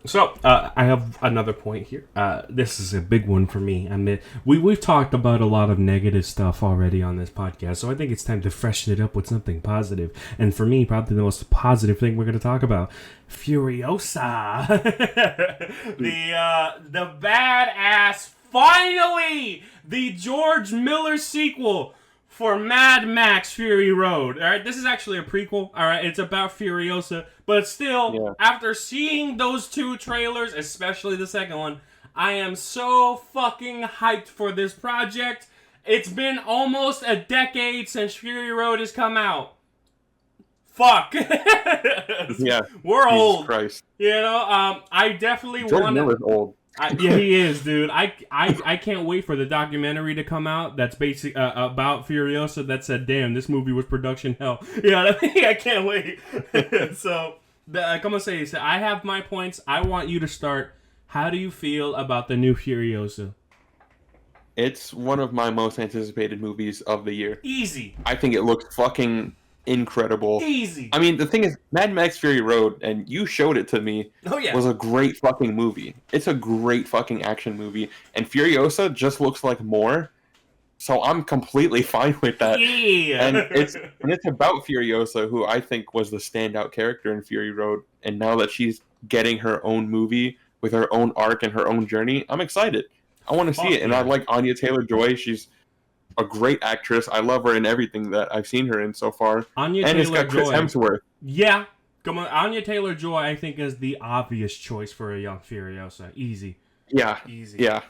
So, I have another point here. This is a big one for me. I mean, we've talked about a lot of negative stuff already on this podcast, so I think it's time to freshen it up with something positive. And for me, probably the most positive thing we're going to talk about, Furiosa, the badass, finally, the George Miller sequel for Mad Max Fury Road. All right, this is actually a prequel. All right, it's about Furiosa, but still, after seeing those two trailers, especially the second one, I am so fucking hyped for this project. It's been almost a decade since Fury Road has come out. Fuck. Yeah, we're Jesus old. Christ. You know, I definitely want. George Miller's old. Yeah, he is, dude. I can't wait for the documentary to come out. That's basic about Furiosa. That said, damn, this movie was production hell. Yeah, I can't wait. So, like I'm gonna say, I have my points. I want you to start. How do you feel about the new Furiosa? It's one of my most anticipated movies of the year. Easy. I think it looks fucking incredible. Easy. I mean, the thing is, Mad Max Fury Road, and you showed it to me, was a great fucking movie. It's a great fucking action movie. And Furiosa just looks like more. So I'm completely fine with that. Yeah. And it's about Furiosa, who I think was the standout character in Fury Road. And now that she's getting her own movie with her own arc and her own journey, I'm excited. I want to see it. And I like Anya Taylor-Joy. She's a great actress. I love her in everything that I've seen her in so far. And it's got Chris Hemsworth. Yeah. Come on. Anya Taylor-Joy, I think, is the obvious choice for a young Furiosa. Easy. Yeah. Easy. Yeah.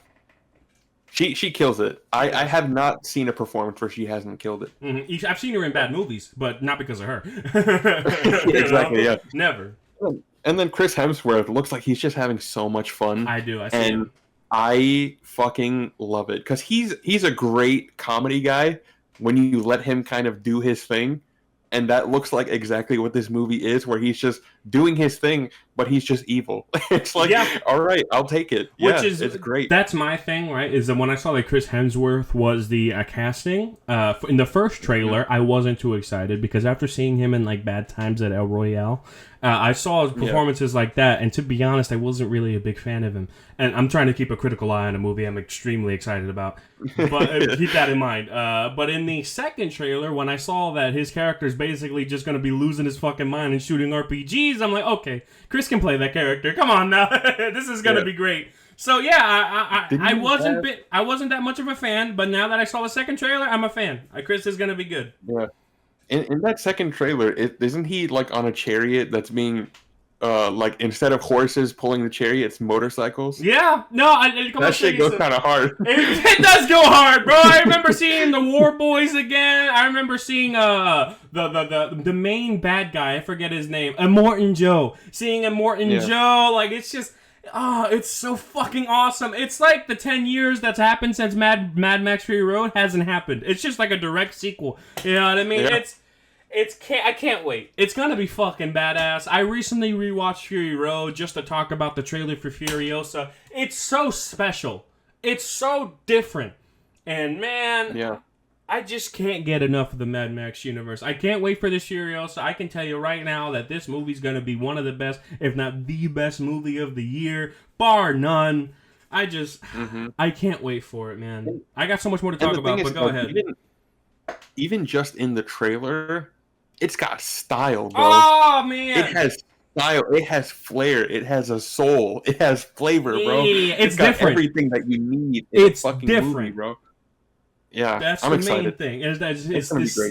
She kills it. I have not seen a performance where she hasn't killed it. Mm-hmm. I've seen her in bad movies, but not because of her. Exactly, yeah. Never. And then Chris Hemsworth looks like he's just having so much fun. I do. I see him. I fucking love it because he's a great comedy guy when you let him kind of do his thing, and that looks like exactly what this movie is, where he's just doing his thing, but he's just evil. It's like, all right, I'll take it. It's great. That's my thing, right? Is that when I saw that Chris Hemsworth was the casting in the first trailer, I wasn't too excited because after seeing him in like Bad Times at El Royale. I saw performances like that, and to be honest, I wasn't really a big fan of him. And I'm trying to keep a critical eye on a movie I'm extremely excited about. But keep that in mind. But in the second trailer, when I saw that his character is basically just going to be losing his fucking mind and shooting RPGs, I'm like, okay, Chris can play that character. Come on now. This is going to be great. So yeah, I wasn't that much of a fan, but now that I saw the second trailer, I'm a fan. Chris is going to be good. Yeah. In that second trailer, isn't he like on a chariot that's being, like instead of horses pulling the chariot, it's motorcycles? Yeah, no, that shit goes kind of hard. It does go hard, bro. I remember seeing the War Boys again. I remember seeing the main bad guy. I forget his name. Immortan Joe. Seeing Immortan Joe, like it's just. Oh, it's so fucking awesome. It's like the 10 years that's happened since Mad Max Fury Road hasn't happened. It's just like a direct sequel. You know what I mean? Yeah. I can't wait. It's gonna be fucking badass. I recently rewatched Fury Road just to talk about the trailer for Furiosa. It's so special. It's so different. And man, I just can't get enough of the Mad Max universe. I can't wait for this Furiosa. I can tell you right now that this movie's going to be one of the best, if not the best movie of the year, bar none. I can't wait for it, man. I got so much more to talk about, but go ahead. Even just in the trailer, it's got style, bro. Oh, man. It has style. It has flair. It has a soul. It has flavor, bro. It's got different. Everything that you need in a fucking different. movie, bro. Yeah, that's I'm the excited. main thing.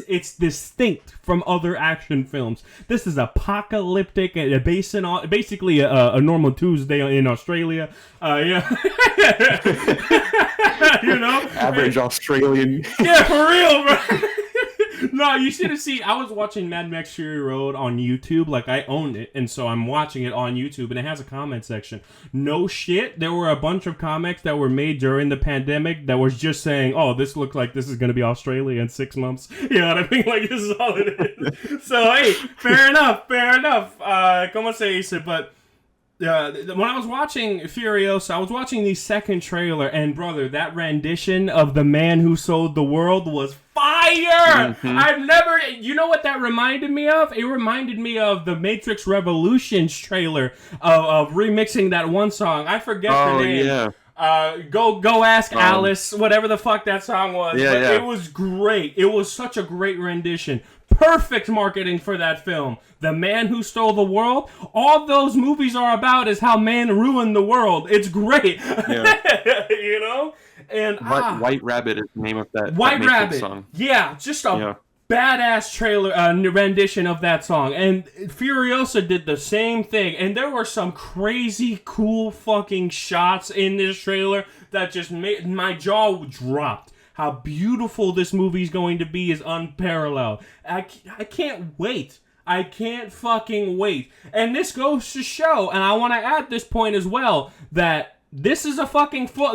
It's distinct from other action films. This is apocalyptic and based on basically a normal Tuesday in Australia. You know, average Australian. Yeah, for real, bro. No, you should have seen. I was watching Mad Max Fury Road on YouTube. Like, I owned it, and so I'm watching it on YouTube, and it has a comment section. No shit, there were a bunch of comics that were made during the pandemic that was just saying, oh, this looks like this is going to be Australia in 6 months. You know what I mean? Like, this is all it is. So, hey, fair enough. Como se dice, but when I was watching Furiosa, I was watching the second trailer, and brother, that rendition of The Man Who Sold the World was fire! I've never... You know what that reminded me of? It reminded me of the Matrix Revolutions trailer of remixing that one song. I forget the name. Yeah. Go ask Alice, whatever the fuck that song was. Yeah, but yeah. It was great. It was such a great rendition. Perfect marketing for that film. The Man Who Stole the World. All those movies are about is how man ruined the world. It's great. Yeah. You know? And White Rabbit is the name of that White Matrix Rabbit song. Yeah, just a badass trailer rendition of that song. And Furiosa did the same thing. And there were some crazy cool fucking shots in this trailer that just made my jaw dropped. How beautiful this movie's going to be is unparalleled. I can't wait. I can't fucking wait. And this goes to show, and I want to add this point as well, that this is a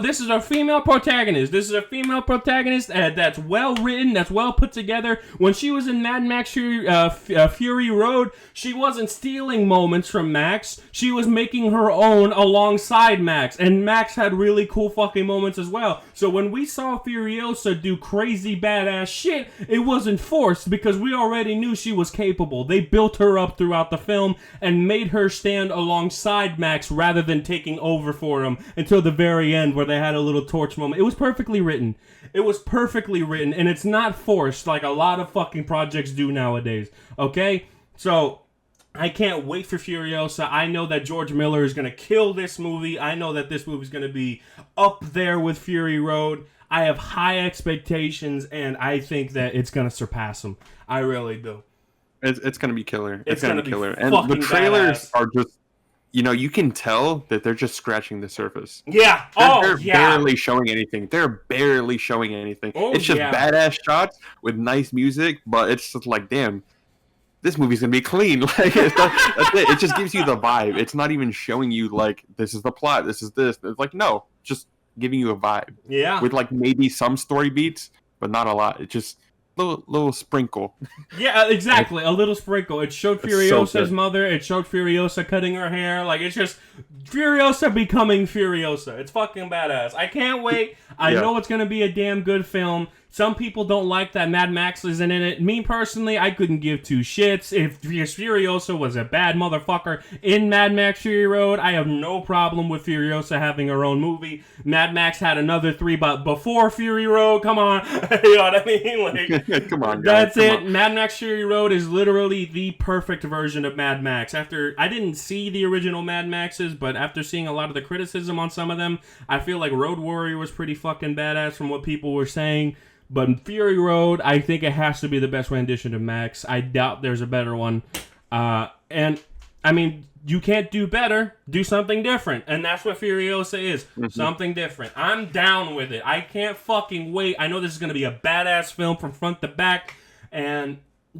this is a female protagonist. This is a female protagonist that's well written, that's well put together. When she was in Mad Max Fury Road, she wasn't stealing moments from Max. She was making her own alongside Max. And Max had really cool fucking moments as well. So when we saw Furiosa do crazy badass shit, it wasn't forced because we already knew she was capable. They built her up throughout the film and made her stand alongside Max rather than taking over for him until the very end where they had a little torch moment. It was perfectly written. It was perfectly written, and it's not forced like a lot of fucking projects do nowadays. Okay? So, I can't wait for Furiosa. I know that George Miller is going to kill this movie. I know that this movie is going to be up there with Fury Road. I have high expectations, and I think that it's going to surpass them. I really do. It's going to be killer. It's going to be killer. And the trailers badass. are just... You know, you can tell that they're just scratching the surface. Yeah. They're barely showing anything. They're barely showing anything. It's just badass shots with nice music, but it's just like, damn, this movie's gonna be clean. Like, that's it. It just gives you the vibe. It's not even showing you like this is the plot. This is this. It's like no, just giving you a vibe. Yeah. With like maybe some story beats, but not a lot. It just. Little sprinkle. Yeah, exactly. A little sprinkle. It showed Furiosa's mother. It showed Furiosa cutting her hair. Like, it's just Furiosa becoming Furiosa. It's fucking badass. I can't wait. I know it's going to be a damn good film. Some people don't like that Mad Max isn't in it. Me, personally, I couldn't give two shits. If Furiosa was a bad motherfucker in Mad Max Fury Road, I have no problem with Furiosa having her own movie. Mad Max had another 3, but before Fury Road, come on. You know what I mean? Like, come on, guys. That's it. Mad Max Fury Road is literally the perfect version of Mad Max. I didn't see the original Mad Maxes, but after seeing a lot of the criticism on some of them, I feel like Road Warrior was pretty fucking badass from what people were saying. But Fury Road, I think it has to be the best rendition of Max. I doubt there's a better one. And, I mean, you can't do better. Do something different. And that's what Furiosa is. Mm-hmm. Something different. I'm down with it. I can't fucking wait. I know this is going to be a badass film from front to back. And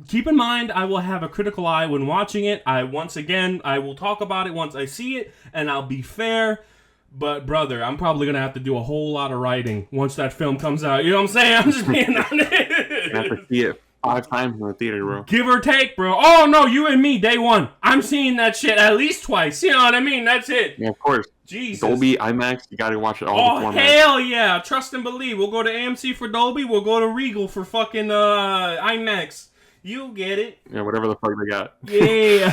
keep in mind, I will have a critical eye when watching it. I will talk about it once I see it. And I'll be fair. But, brother, I'm probably going to have to do a whole lot of writing once that film comes out. You know what I'm saying? I'm just being honest. I have to see it 5 times in the theater, bro. Give or take, bro. Oh, no, you and me, day one. I'm seeing that shit at least twice. You know what I mean? That's it. Yeah, of course. Jesus. Dolby, IMAX, you got to watch it all the formats. Hell yeah. Trust and believe. We'll go to AMC for Dolby. We'll go to Regal for fucking IMAX. You get it. Yeah, whatever the fuck they got. Yeah.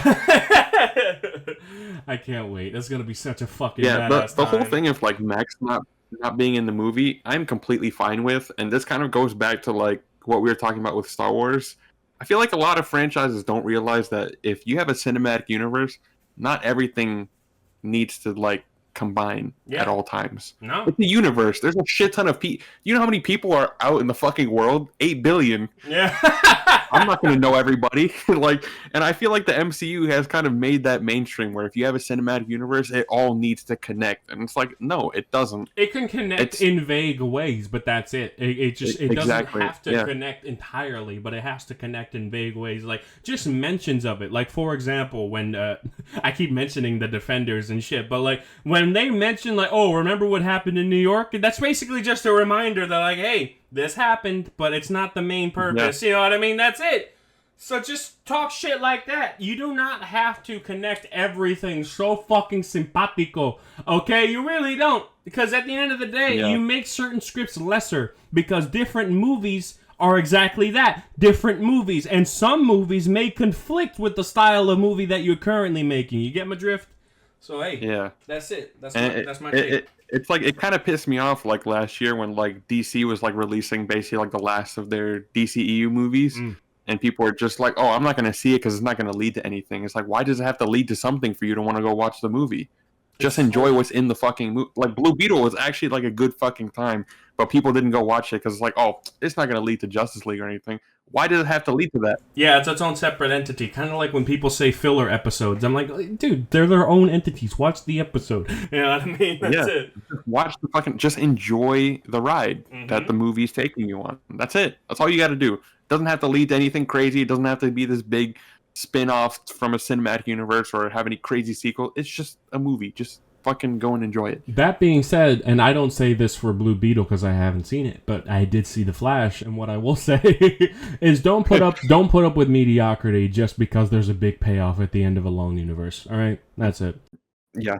I can't wait. That's going to be such a fucking badass the whole thing of, like, Max not being in the movie, I'm completely fine with. And this kind of goes back to, like, what we were talking about with Star Wars. I feel like a lot of franchises don't realize that if you have a cinematic universe, not everything needs to, like, combine at all times. No. It's a universe. There's a shit ton of people. You know how many people are out in the fucking world? 8 billion. Yeah. I'm not going to know everybody. And I feel like the MCU has kind of made that mainstream where if you have a cinematic universe, it all needs to connect. And it's like, no, it doesn't. It can connect in vague ways, but that's it. It doesn't have to connect entirely, but it has to connect in vague ways. Like, just mentions of it. Like, for example, when I keep mentioning the Defenders and shit, but like when they mention like, oh, remember what happened in New York? That's basically just a reminder that like, hey, this happened, but it's not the main purpose. Yeah. You know what I mean? That's it. So just talk shit like that. You do not have to connect everything so fucking simpatico. Okay? You really don't. Because at the end of the day, you make certain scripts lesser because different movies are exactly that. Different movies. And some movies may conflict with the style of movie that you're currently making. You get my drift? So, hey, that's it. That's my take. It's like, it kind of pissed me off like last year when like DC was like releasing basically like the last of their DCEU movies. And people are just like, oh, I'm not going to see it because it's not going to lead to anything. It's like, why does it have to lead to something for you to want to go watch the movie? Just enjoy what's in the fucking movie. Like, Blue Beetle was actually like a good fucking time, but people didn't go watch it because it's like, oh, it's not going to lead to Justice League or anything. Why does it have to lead to that? Yeah, it's its own separate entity. Kind of like when people say filler episodes. I'm like, dude, they're their own entities. Watch the episode. You know what I mean? That's it. Just enjoy the ride that the movie's taking you on. That's it. That's all you got to do. It doesn't have to lead to anything crazy. It doesn't have to be this big spin-off from a cinematic universe or have any crazy sequel. It's just a movie. Just fucking go and enjoy it. That being said, and I don't say this for Blue Beetle because I haven't seen it, but I did see The Flash, and what I will say is don't put up with mediocrity just because there's a big payoff at the end of a long universe. All right, that's it. Yeah.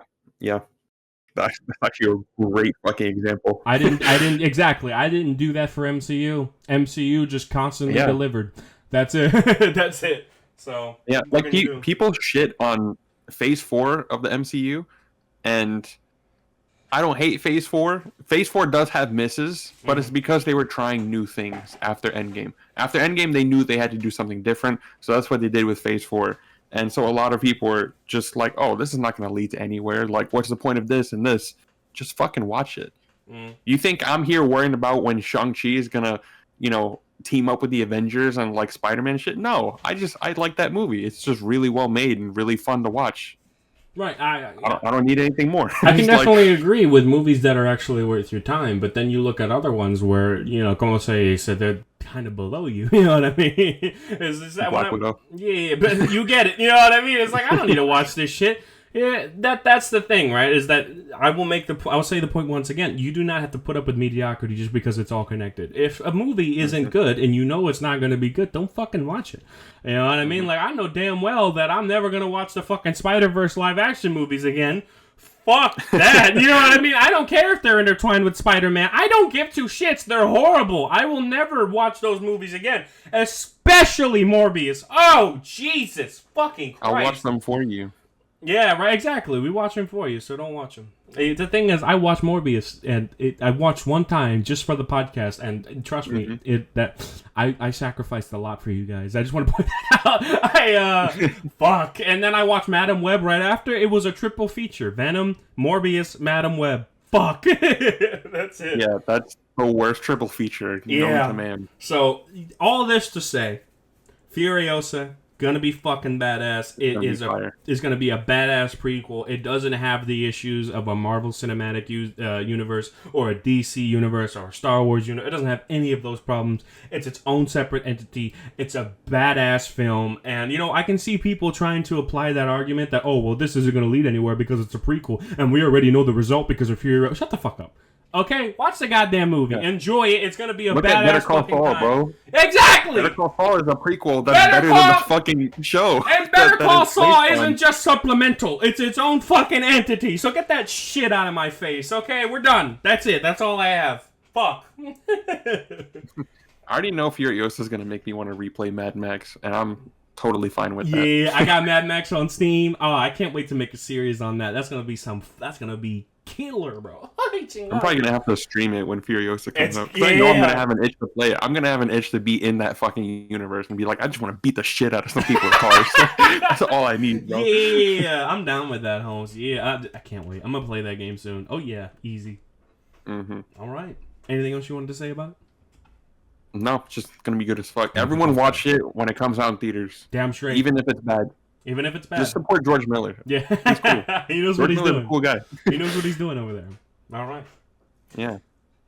That's actually a great fucking example. I didn't do that for MCU. MCU just constantly delivered. That's it. That's it. So yeah, like people shit on Phase 4 of the MCU, and I don't hate Phase 4. Phase 4 does have misses, but it's because they were trying new things after Endgame. After Endgame, they knew they had to do something different, so that's what they did with Phase 4. And so a lot of people were just like, oh, this is not going to lead to anywhere. Like, what's the point of this and this? Just fucking watch it. You think I'm here worrying about when Shang-Chi is going to, team up with the Avengers and like Spider-Man shit? No, I like that movie. It's just really well made and really fun to watch. Right. I don't need anything more. I can definitely agree with movies that are actually worth your time, but then you look at other ones where, como say, so they're kind of below you. You know what I mean? Is that Black Widow. Yeah, but you get it. You know what I mean? It's like, I don't need to watch this shit. Yeah, that's the thing, right? Is that I will say the point once again. You do not have to put up with mediocrity just because it's all connected. If a movie isn't good and you know it's not going to be good, don't fucking watch it. You know what I mean? Like, I know damn well that I'm never going to watch the fucking Spider-Verse live action movies again. Fuck that. You know what I mean? I don't care if they're intertwined with Spider-Man. I don't give two shits. They're horrible. I will never watch those movies again. Especially Morbius. Oh, Jesus fucking Christ. I'll watch them for you. Yeah, right, exactly. We watch them for you, so don't watch them. The thing is, I watched Morbius, and I watched one time just for the podcast, and trust me, I sacrificed a lot for you guys. I just want to point that out. Fuck. And then I watched Madam Web right after. It was a triple feature. Venom, Morbius, Madam Web. Fuck. That's it. Yeah, that's the worst triple feature known to man. So, all this to say, Furiosa, gonna be fucking badass. It's gonna be a badass prequel. It doesn't have the issues of a Marvel Cinematic Universe or a DC universe or a Star Wars universe. It doesn't have any of those problems. It's its own separate entity. It's a badass film, and I can see people trying to apply that argument that, oh well, this isn't gonna lead anywhere because it's a prequel, and we already know the result because of Furiosa. Shut the fuck up. Okay, watch the goddamn movie. Yeah. Enjoy it. It's gonna be a badass Better Call fucking Saul, time. Bro. Exactly. Better Call Saul is a prequel that's better than the fucking show. And Better Call Saul isn't just supplemental. It's its own fucking entity. So get that shit out of my face. Okay, we're done. That's it. That's all I have. Fuck. I already know Furiosa is gonna make me want to replay Mad Max, and I'm totally fine with that. Yeah, I got Mad Max on Steam. Oh, I can't wait to make a series on that. That's gonna be killer, bro. I'm probably gonna have to stream it when Furiosa comes out. I know I'm gonna have an itch to play it. I'm gonna have an itch to be in that fucking universe and be like, I just want to beat the shit out of some people's cars. That's all I need, bro. Yeah, I'm down with that, Holmes. Yeah, I can't wait. I'm gonna play that game soon. Oh yeah, easy. All right. Anything else you wanted to say about it? No, it's just gonna be good as fuck. Everyone watch it when it comes out in theaters. Damn straight. Even if it's bad. Just support George Miller. Yeah. He's cool. He knows what he's doing. Cool guy. He knows what he's doing over there. All right. Yeah.